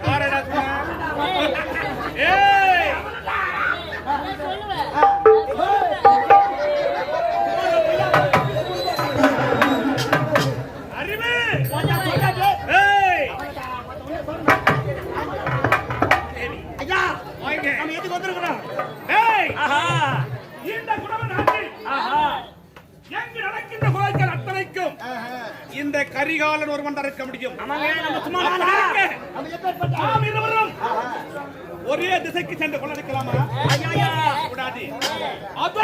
யாரடா சொன்ன? ஏய் அறிவு ஏய் ஐயா வாங்க நம்ம எதுக்கு வந்திருக்கோம்? ஏய் ஆஹா இந்த குடவன் நாட்டில் ஆஹா எங்க நடக்கின்ற கொலைகள் அத்தனைக்கும் இந்த கரிகாலன் ஒருவன் தான் இருக்க முடியும். நம்ம சும்மா நாம் இருவரும் ஒரே திசைக்கு சென்று கொள்ளடிக்கலாமா? கூடாது. அதோ